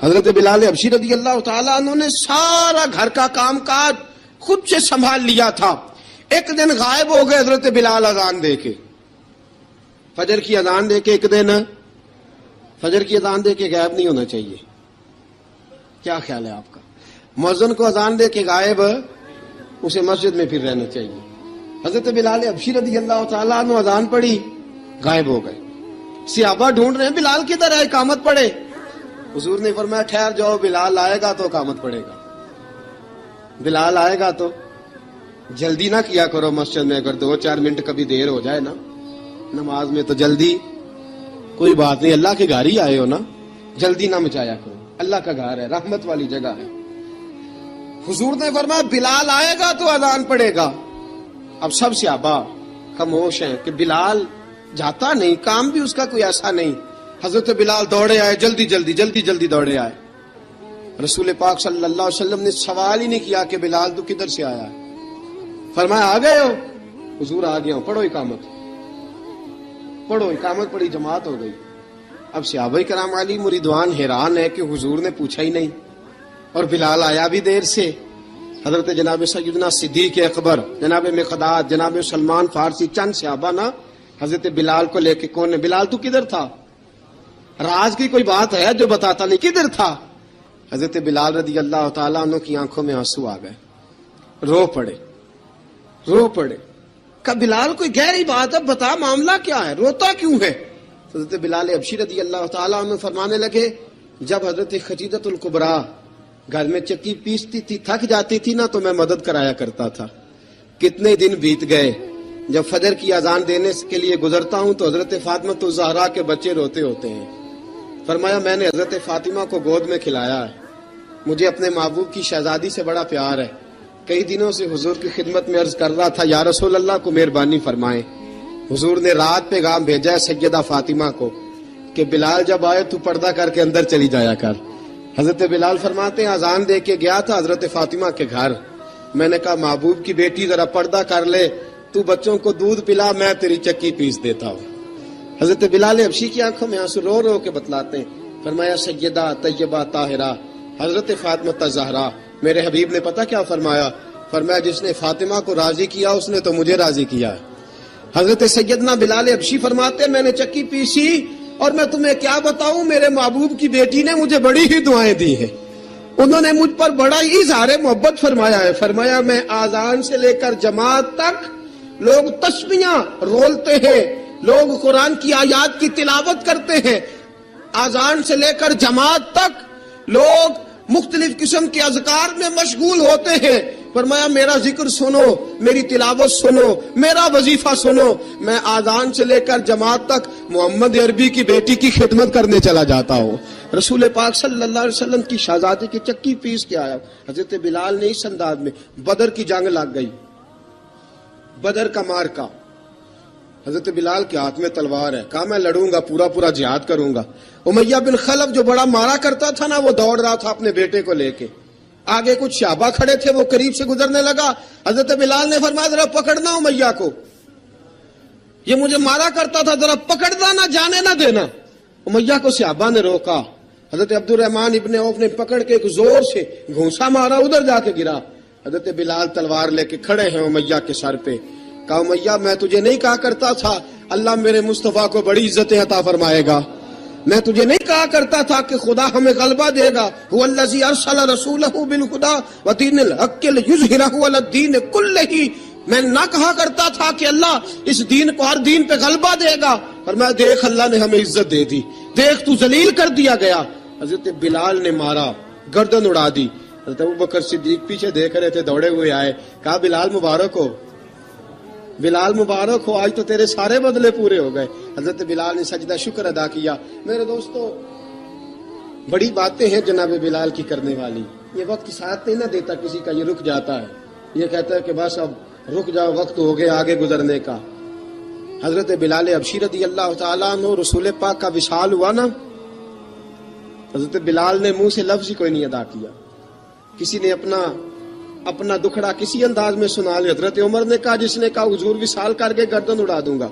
حضرت بلال حبشی رضی اللہ تعالیٰ عنہ نے سارا گھر کا کام کاج خود سے سنبھال لیا تھا. ایک دن غائب ہو گئے حضرت بلال اذان دے کے, فجر کی اذان دے کے. ایک دن فجر کی اذان دے کے غائب نہیں ہونا چاہیے. کیا خیال ہے آپ کا؟ مؤذن کو اذان دے کے غائب, اسے مسجد میں پھر رہنا چاہیے. حضرت بلال حبشی رضی اللہ تعالیٰ عنہ اذان پڑھی, غائب ہو گئے. صحابہ ڈھونڈ رہے ہیں بلال کدھر ہے, اقامت پڑھے. حضور نے فرمایا ٹھہر جاؤ, بلال آئے گا تو اقامت پڑھے گا. بلال آئے گا تو جلدی نہ کیا کرو مسجد میں. اگر 2-4 منٹ کبھی دیر ہو جائے نا نماز میں تو جلدی کوئی بات نہیں, اللہ کے گھر ہی آئے ہو نا, جلدی نہ مچایا کرو. اللہ کا گھر ہے, رحمت والی جگہ ہے. حضور نے فرمایا بلال آئے گا تو اذان پڑھے گا. اب سب صحابہ خاموش ہیں کہ بلال جاتا نہیں, کام بھی اس کا کوئی ایسا نہیں. حضرت بلال دوڑے آئے, جلدی دوڑے آئے. رسول پاک صلی اللہ علیہ وسلم نے سوال ہی نہیں کیا کہ بلال تو کدھر سے آیا ہے. فرمایا آ گئے ہو؟ حضور آ گیا ہوں. پڑھو اقامت, پڑھو اقامت. پڑھی, جماعت ہو گئی. اب صحابہ کرام علی مریدوان حیران ہے کہ حضور نے پوچھا ہی نہیں اور بلال آیا بھی دیر سے. حضرت جناب سیدنا صدیق اکبر, جناب مقداد, جناب سلمان فارسی, چند صحابہ نا حضرت بلال کو لے کے, کون ہے بلال تو کدھر تھا؟ راز کی کوئی بات ہے جو بتاتا نہیں, کدھر تھا؟ حضرت بلال رضی اللہ تعالیٰ عنہ کی آنکھوں میں آنسو آ گئے, رو پڑے. کہ بلال کوئی گہری بات ہے, بتا معاملہ کیا ہے, روتا کیوں ہے؟ حضرت بلال حبشی رضی اللہ تعالیٰ عنہ فرمانے لگے جب حضرت خدیجہ الکبریٰ گھر میں چکی پیستی تھی, تھک جاتی تھی نا تو میں مدد کرایا کرتا تھا. کتنے دن بیت گئے, جب فجر کی اذان دینے کے لیے گزرتا ہوں تو حضرت فاطمہ الزہرا کے بچے روتے ہوتے ہیں. فرمایا میں نے حضرت فاطمہ کو گود میں کھلایا ہے, مجھے اپنے محبوب کی شہزادی سے بڑا پیار ہے. کئی دنوں سے حضور کی خدمت میں عرض کر رہا تھا یا رسول اللہ کو مہربانی فرمائیں. حضور نے رات پیغام بھیجا ہے سیدہ فاطمہ کو کہ بلال جب آئے تو پردہ کر کے اندر چلی جایا کر. حضرت بلال فرماتے ہیں اذان دے کے گیا تھا حضرت فاطمہ کے گھر, میں نے کہا محبوب کی بیٹی ذرا پردہ کر لے, تو بچوں کو دودھ پلا, میں تیری چکی پیس دیتا ہوں. حضرت بلال حبشی کی آنکھوں میں آنسو رو رو کے بتلاتے ہیں. فرمایا سیدہ طیبہ طاہرہ حضرت فاطمہ الزہرا, میرے حبیب نے پتہ کیا فرمایا؟ فرمایا جس نے فاطمہ کو راضی کیا اس نے تو مجھے راضی کیا ہے. حضرت سیدنا بلال حبشی فرماتے ہیں میں نے چکی پیسی اور میں تمہیں کیا بتاؤں, میرے محبوب کی بیٹی نے مجھے بڑی ہی دعائیں دی ہیں, انہوں نے مجھ پر بڑا ہی اظہار محبت فرمایا ہے. فرمایا میں آذان سے لے کر جماعت تک لوگ تسبیحاں رولتے ہیں, لوگ قرآن کی آیات کی تلاوت کرتے ہیں, آذان سے لے کر جماعت تک لوگ مختلف قسم کے اذکار میں مشغول ہوتے ہیں. فرمایا میرا ذکر سنو, میری تلاوت سنو, میرا وظیفہ سنو. میں آذان سے لے کر جماعت تک محمد عربی کی بیٹی کی خدمت کرنے چلا جاتا ہوں. رسول پاک صلی اللہ علیہ وسلم کی شہزادی کی چکی پیس کے آیا. حضرت بلال نے اس انداز میں, بدر کی جنگ لگ گئی, بدر کا مارکا, حضرت بلال کے ہاتھ میں تلوار ہے, کہا میں لڑوں گا, پورا جہاد کروں گا. امیہ بن خلف جو بڑا مارا کرتا تھا نا وہ دوڑ رہا تھا اپنے بیٹے کو لے کے, آگے کچھ صحابہ کھڑے تھے, وہ قریب سے گزرنے لگا. حضرت بلال نے فرمایا ذرا پکڑنا امیہ کو, یہ مجھے مارا کرتا تھا, ذرا پکڑنا, نہ جانے نہ دینا. امیہ کو صحابہ نے روکا. حضرت عبد الرحمن ابن عوف نے پکڑ کے ایک زور سے گھونسا مارا, ادھر جا کے گرا. حضرت بلال تلوار لے کے کھڑے ہیں امیہ کے سر پہ. کہا امیہ میں تجھے نہیں کہا کرتا تھا اللہ میرے مصطفیٰ کو بڑی عزتیں عطا فرمائے گا؟ میں تجھے نہیں کہا کرتا تھا کہ خدا ہمیں غلبہ دے گا؟ هو الذی ارسل رسولہ بالہدی ودین الحق لیظہرہ علی الدین کلہ. میں نہ کہا کرتا تھا کہ اللہ اس دین کو ہر دین پہ غلبہ دے گا, پر میں دیکھ اللہ نے ہمیں عزت دے دی, دیکھ تو ذلیل کر دیا گیا. حضرت بلال نے مارا, گردن اڑا دی. حضرت ابوبکر صدیق پیچھے دیکھ رہے تھے, دوڑے ہوئے آئے, کہا بلال مبارک ہو, بلال مبارک ہو, آج تو تیرے سارے بدلے پورے ہو گئے. حضرت بلال نے سجدہ شکر ادا کیا. میرے دوستو بڑی باتیں ہیں جناب بلال کی کرنے والی. یہ وقت ساتھ نہیں نہ دیتا کسی کا, یہ رک جاتا ہے, یہ کہتا ہے کہ بس اب رک جاؤ, وقت ہو گیا آگے گزرنے کا. حضرت بلال حبشی رضی اللہ تعالیٰ عنہ رسول پاک کا وصال ہوا نا, حضرت بلال نے منہ سے لفظ ہی کوئی نہیں ادا کیا. کسی نے اپنا دکھڑا کسی انداز میں سنا لیا. حضرت عمر نے کہا, جس نے کہا حضور وصال کر کے گردن اڑا دوں گا.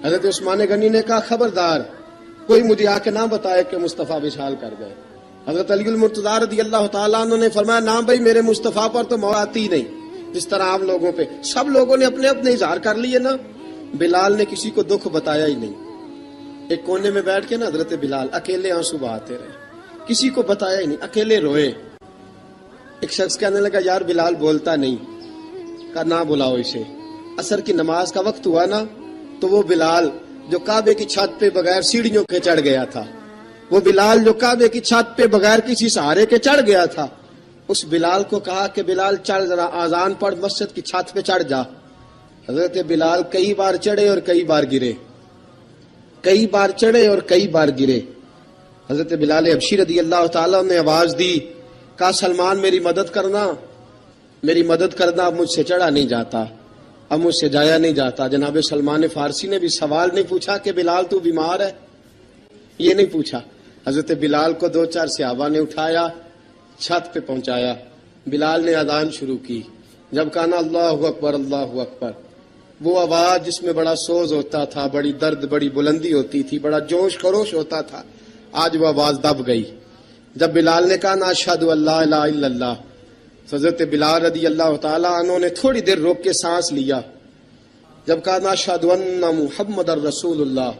حضرت عثمان غنی نے کہا خبردار کوئی مجھے آ کے نہ بتائے کہ مصطفیٰ وصال کر گئے. حضرت علی المرتضیٰ رضی اللہ تعالیٰ عنہ نے فرمایا نہ بھائی میرے مصطفیٰ پر تو موت آتی نہیں جس طرح عام لوگوں پہ. سب لوگوں نے اپنے اپنے اظہار کر لیے نا. بلال نے کسی کو دکھ بتایا ہی نہیں. ایک کونے میں بیٹھ کے نا حضرت بلال اکیلے آنسو بہاتے رہے, کسی کو بتایا ہی نہیں, اکیلے روئے. ایک شخص کہنے لگا یار بلال بولتا نہیں. کہا نہ بلاؤ اسے. عصر کی نماز کا وقت ہوا نا تو وہ بلال جو کعبے کی چھت پہ بغیر سیڑھیوں کے چڑھ گیا تھا, وہ بلال جو کعبے کی چھت پہ بغیر کسی سہارے کے چڑھ گیا تھا, اس بلال کو کہا کہ بلال چڑھ ذرا آذان پڑھ مسجد کی چھت پہ چڑھ جا. حضرت بلال کئی بار چڑھے اور کئی بار گرے, کئی بار چڑھے اور کئی بار گرے. حضرت بلال حبشی رضی اللہ تعالیٰ نے آواز دی, کہا سلمان میری مدد کرنا, میری مدد کرنا, اب مجھ سے چڑھا نہیں جاتا, اب مجھ سے جایا نہیں جاتا. جناب سلمان فارسی نے بھی سوال نہیں پوچھا کہ بلال تو بیمار ہے, یہ نہیں پوچھا. حضرت بلال کو 2-4 صحابہ نے اٹھایا, چھت پہ پہنچایا. بلال نے اذان شروع کی. جب کہا نا اللہ اکبر اللہ اکبر, وہ آواز جس میں بڑا سوز ہوتا تھا, بڑی درد, بڑی بلندی ہوتی تھی, بڑا جوش خروش ہوتا تھا, آج وہ آواز دب گئی. جب بلال نے کہا نا اشہد ان لا الہ الا اللہ, حضرت بلال رضی اللہ تعالیٰ عنہ نے تھوڑی دیر روک کے سانس لیا. جب کہا نا اشہد ان محمد الرسول اللہ,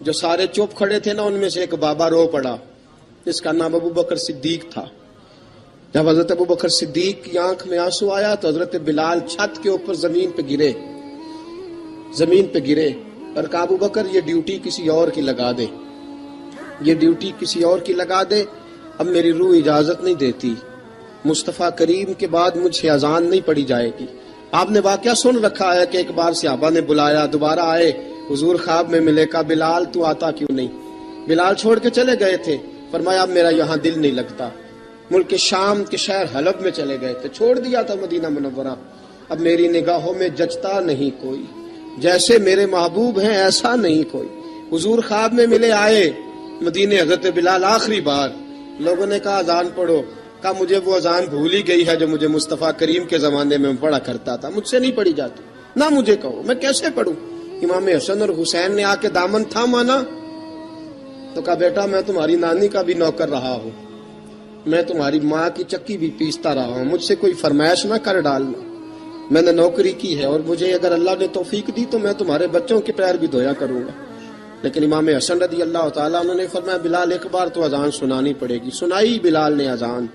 جو سارے چپ کھڑے تھے نا ان میں سے ایک بابا رو پڑا, جس کا نام ابو بکر صدیق تھا. جب حضرت ابو بکر صدیق کی آنکھ میں آنسو آیا تو حضرت بلال چھت کے اوپر زمین پہ گرے, زمین پہ گرے اور کہا ابو بکر یہ ڈیوٹی کسی اور کی لگا دے, یہ ڈیوٹی کسی اور کی لگا دے, اب میری روح اجازت نہیں دیتی, مصطفیٰ کریم کے بعد مجھ سے اذان نہیں پڑی جائے گی. آپ نے واقعہ سن رکھا ہے کہ ایک بار صحابہ نے بلایا, دوبارہ آئے, حضور خواب میں ملے, کہا بلال تو آتا کیوں نہیں. بلال چھوڑ کے چلے گئے تھے. فرمایا اب میرا یہاں دل نہیں لگتا. ملک شام کے شہر حلب میں چلے گئے تھے, چھوڑ دیا تھا مدینہ منورہ, اب میری نگاہوں میں جچتا نہیں کوئی, جیسے میرے محبوب ہیں ایسا نہیں کوئی. حضور خواب میں ملے, آئے مدینے. حضرت بلال آخری بار, لوگوں نے کہا اذان پڑھو, کہا مجھے وہ اذان بھول ہی گئی ہے جو مجھے مصطفیٰ کریم کے زمانے میں پڑھا کرتا تھا, مجھ سے نہیں پڑھی جاتی, نہ مجھے کہو, میں کیسے پڑھوں. امام حسن اور حسین نے آ کے دامن تھاما نا تو کہا بیٹا میں تمہاری نانی کا بھی نوکر رہا ہوں, میں تمہاری ماں کی چکی بھی پیستا رہا ہوں, مجھ سے کوئی فرمائش نہ کر ڈالنا, میں نے نوکری کی ہے اور مجھے اگر اللہ نے توفیق دی تو میں تمہارے بچوں کے پیر بھی دھویا کروں گا. لیکن امام حسن رضی اللہ تعالیٰ عنہ نے فرمایا بلال ایک بار تو اذان سنانی پڑے گی. سنائی بلال نے اذان.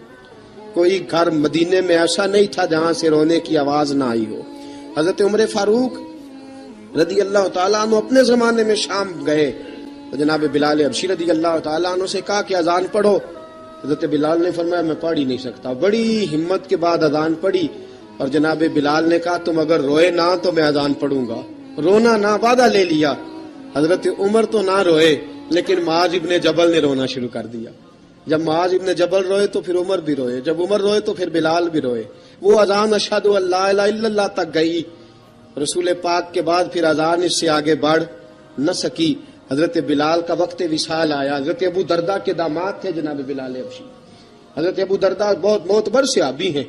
کوئی گھر مدینے میں ایسا نہیں تھا جہاں سے رونے کی آواز نہ آئی ہو. حضرت عمر فاروق رضی اللہ تعالیٰ عنہ اپنے زمانے میں شام گئے تو جناب بلال حبشی رضی اللہ تعالیٰ عنہ سے کہا کہ اذان پڑھو. حضرت بلال نے فرمایا میں پڑھ ہی نہیں سکتا. بڑی ہمت کے بعد اذان پڑھی اور جناب بلال نے کہا تم اگر روئے نہ تو میں اذان پڑھوں گا. رونا نہ, وعدہ لے لیا. حضرت عمر تو نہ روئے لیکن معاذ ابن جبل نے رونا شروع کر دیا. جب معاذ ابن جبل روئے تو پھر عمر بھی روئے, جب عمر روئے تو پھر بلال بھی روئے. وہ اذان اشہد ان لا الہ الا اللہ تک گئی. رسول پاک کے بعد پھر اذان اس سے آگے بڑھ نہ سکی. حضرت بلال کا وقت وصال آیا. حضرت ابو درداء کے داماد تھے جناب بلال حبشی. حضرت ابو درداء بہت معتبر صحابی ہیں,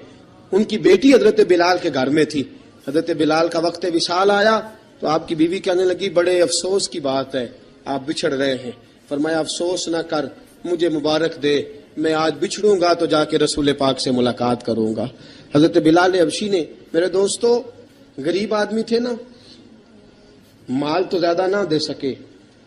ان کی بیٹی حضرت بلال کے گھر میں تھی. حضرت بلال کا وقت وصال آیا تو آپ کی بیوی کہنے لگی بڑے افسوس کی بات ہے, آپ بچھڑ رہے ہیں. فرمایا افسوس نہ کر, مجھے مبارک دے, میں آج بچھڑوں گا تو جا کے رسول پاک سے ملاقات کروں گا. حضرت بلال حبشی نے, میرے دوستو غریب آدمی تھے نا, مال تو زیادہ نہ دے سکے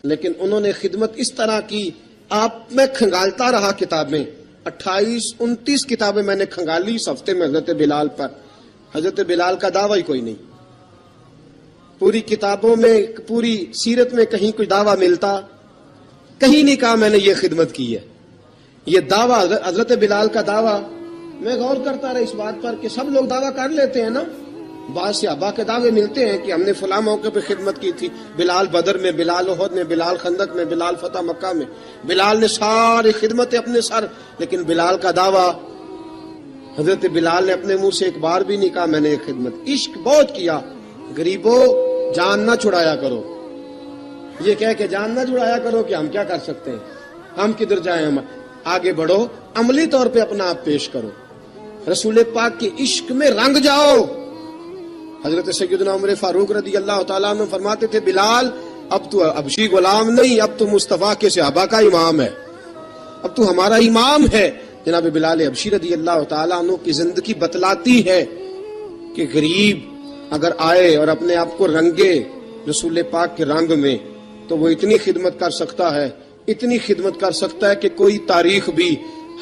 لیکن انہوں نے خدمت اس طرح کی. آپ میں کھنگالتا رہا کتابیں, 28-29 کتابیں میں نے کھنگالی اس ہفتے میں حضرت بلال پر. حضرت بلال کا دعویٰ ہی کوئی نہیں. پوری کتابوں میں, پوری سیرت میں کہیں کوئی دعویٰ ملتا؟ کہیں نہیں کہا میں نے یہ خدمت کی ہے. یہ دعویٰ حضرت بلال کا دعویٰ, میں غور کرتا رہا اس بات پر کہ سب لوگ دعویٰ کر لیتے ہیں نا. بعض صحابہ کے دعوے ملتے ہیں کہ ہم نے فلاں موقع پہ خدمت کی تھی, بلال بدر میں, بلال احد میں, بلال خندق میں, بلال فتح مکہ میں, بلال نے ساری خدمتیں اپنے سر. لیکن بلال کا دعویٰ, حضرت بلال نے اپنے منہ سے ایک بار بھی نہیں کہا میں نے یہ خدمت. عشق بہت کیا. غریبوں جان نہ چھڑایا کرو, یہ کہہ کے جان نہ چھڑایا کرو کہ ہم کیا کر سکتے ہیں, ہم کدھر جائیں, ہم آگے بڑھو, عملی طور پہ اپنا آپ پیش کرو, رسول پاک کے عشق میں رنگ جاؤ. حضرت سیدنا عمر فاروق رضی اللہ تعالیٰ عنہ فرماتے تھے بلال اب تو حبشی غلام نہیں, اب تو مصطفیٰ کے صحابہ کا امام ہے. اب تو ہمارا امام ہے. جناب بلال حبشی رضی اللہ تعالیٰ عنہ کی زندگی بتلاتی ہے کہ غریب اگر آئے اور اپنے آپ کو رنگے رسول پاک کے رنگ میں تو وہ اتنی خدمت کر سکتا ہے، اتنی خدمت کر سکتا ہے کہ کوئی تاریخ بھی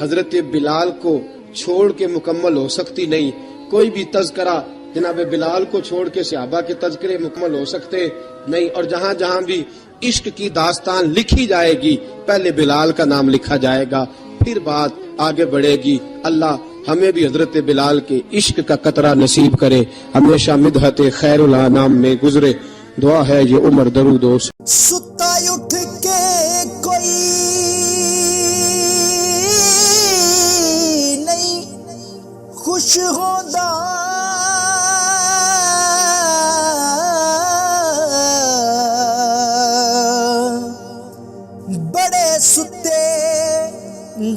حضرت بلال کو چھوڑ کے مکمل ہو سکتی نہیں. کوئی بھی تذکرہ جناب بلال کو چھوڑ کے صحابہ کے تذکرے مکمل ہو سکتے نہیں. اور جہاں جہاں بھی عشق کی داستان لکھی جائے گی پہلے بلال کا نام لکھا جائے گا، پھر بات آگے بڑھے گی. اللہ ہمیں بھی حضرت بلال کے عشق کا قطرہ نصیب کرے، ہمیشہ مدحت خیر الانام میں گزرے. دعا ہے یہ عمر درود و ستا اٹھ کے کوئی نہیں خوش ہوتا بڑے ستے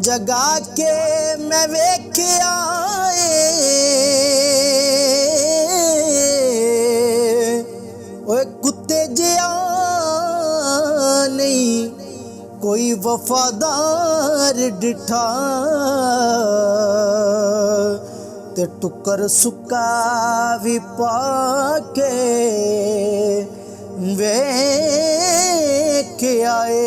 جگا کے میں ویکھیا کتے جیا نہیں کوئی وفادار ڈٹھا تے ٹکر سکا بھی پا کے ویکھ آئے.